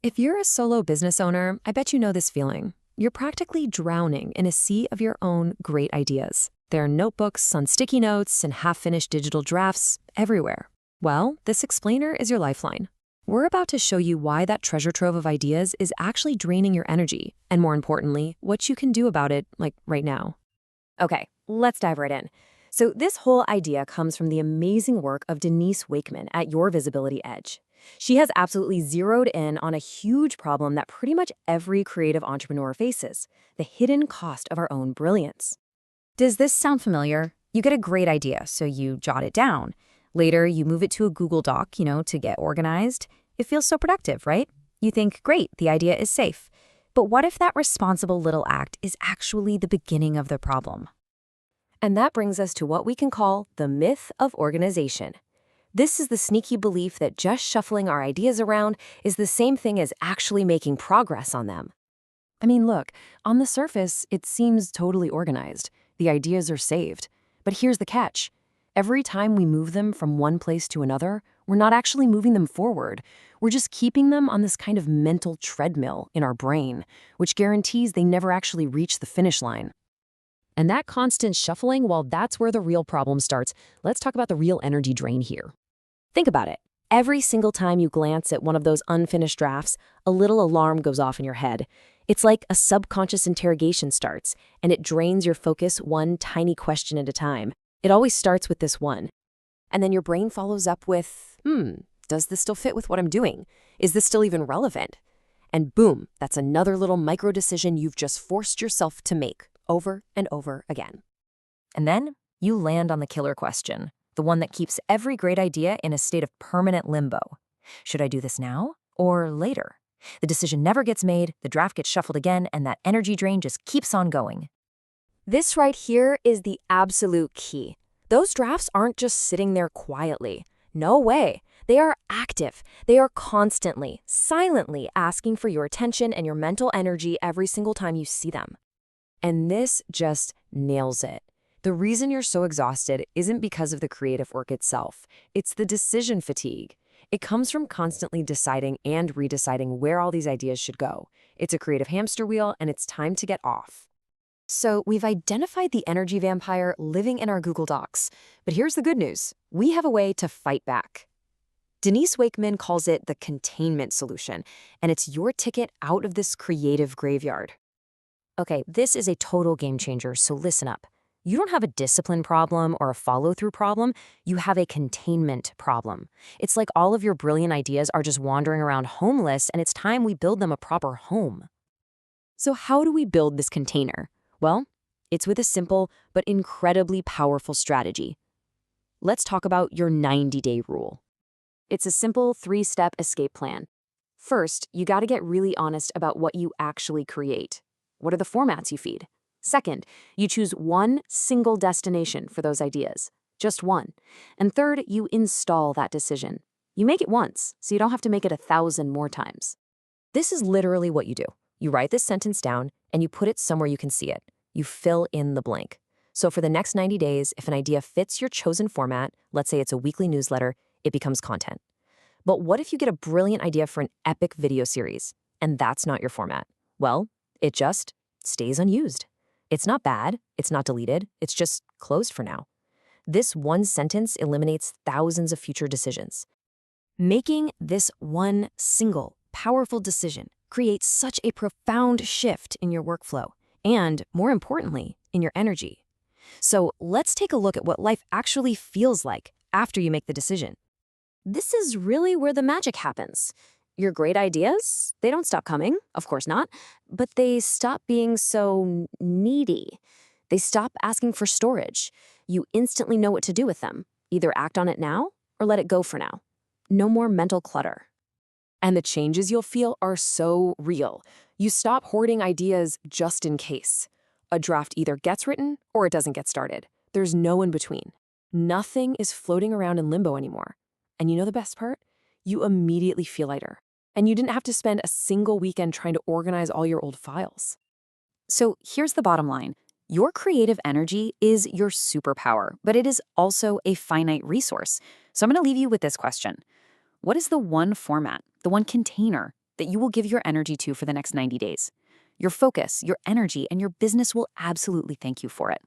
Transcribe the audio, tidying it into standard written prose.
If you're a solo business owner, I bet you know this feeling. You're practically drowning in a sea of your own great ideas. There are notebooks on sticky notes and half-finished digital drafts everywhere. Well, this explainer is your lifeline. We're about to show you why that treasure trove of ideas is actually draining your energy, and more importantly, what you can do about it, like right now. Okay, let's dive right in. So this whole idea comes from the amazing work of Denise Wakeman at Your Visibility Edge. She has absolutely zeroed in on a huge problem that pretty much every creative entrepreneur faces: the hidden cost of our own brilliance. Does this sound familiar? You get a great idea, so you jot it down. Later, you move it to a Google Doc, to get organized. It feels so productive, right? You think, great, the idea is safe. But what if that responsible little act is actually the beginning of the problem? And that brings us to what we can call the myth of organization. This is the sneaky belief that just shuffling our ideas around is the same thing as actually making progress on them. I mean, look, on the surface, it seems totally organized. The ideas are saved. But here's the catch. Every time we move them from one place to another, we're not actually moving them forward. We're just keeping them on this kind of mental treadmill in our brain, which guarantees they never actually reach the finish line. And that constant shuffling, well, that's where the real problem starts. Let's talk about the real energy drain here. Think about it. Every single time you glance at one of those unfinished drafts, a little alarm goes off in your head. It's like a subconscious interrogation starts, and it drains your focus one tiny question at a time. It always starts with this one. And then your brain follows up with, does this still fit with what I'm doing? Is this still even relevant? And boom, that's another little micro decision you've just forced yourself to make over and over again. And then you land on the killer question, the one that keeps every great idea in a state of permanent limbo. Should I do this now or later? The decision never gets made, the draft gets shuffled again, and that energy drain just keeps on going. This right here is the absolute key. Those drafts aren't just sitting there quietly. No way. They are active. They are constantly, silently asking for your attention and your mental energy every single time you see them. And this just nails it. The reason you're so exhausted isn't because of the creative work itself. It's the decision fatigue. It comes from constantly deciding and redeciding where all these ideas should go. It's a creative hamster wheel, and it's time to get off. So we've identified the energy vampire living in our Google Docs. But here's the good news. We have a way to fight back. Denise Wakeman calls it the containment solution, and it's your ticket out of this creative graveyard. Okay, this is a total game changer, so listen up. You don't have a discipline problem or a follow-through problem. You have a containment problem. It's like all of your brilliant ideas are just wandering around homeless, and it's time we build them a proper home. So how do we build this container? Well, it's with a simple but incredibly powerful strategy. Let's talk about your 90-day rule. It's a simple 3-step escape plan. First, you got to get really honest about what you actually create. What are the formats you feed? Second, you choose one single destination for those ideas, just one. And third, you install that decision. You make it once, so you don't have to make it 1,000 more times. This is literally what you do. You write this sentence down, and you put it somewhere you can see it. You fill in the blank. So for the next 90 days, if an idea fits your chosen format, let's say it's a weekly newsletter, it becomes content. But what if you get a brilliant idea for an epic video series, and that's not your format? Well, it just stays unused. It's not bad, it's not deleted, it's just closed for now. This one sentence eliminates thousands of future decisions. Making this one single, powerful decision creates such a profound shift in your workflow and, more importantly, in your energy. So let's take a look at what life actually feels like after you make the decision. This is really where the magic happens. Your great ideas, they don't stop coming, of course not, but they stop being so needy. They stop asking for storage. You instantly know what to do with them. Either act on it now or let it go for now. No more mental clutter. And the changes you'll feel are so real. You stop hoarding ideas just in case. A draft either gets written or it doesn't get started. There's no in between. Nothing is floating around in limbo anymore. And you know the best part? You immediately feel lighter. And you didn't have to spend a single weekend trying to organize all your old files. So here's the bottom line. Your creative energy is your superpower, but it is also a finite resource. So I'm going to leave you with this question. What is the one format, the one container that you will give your energy to for the next 90 days. Your focus, your energy, and your business will absolutely thank you for it.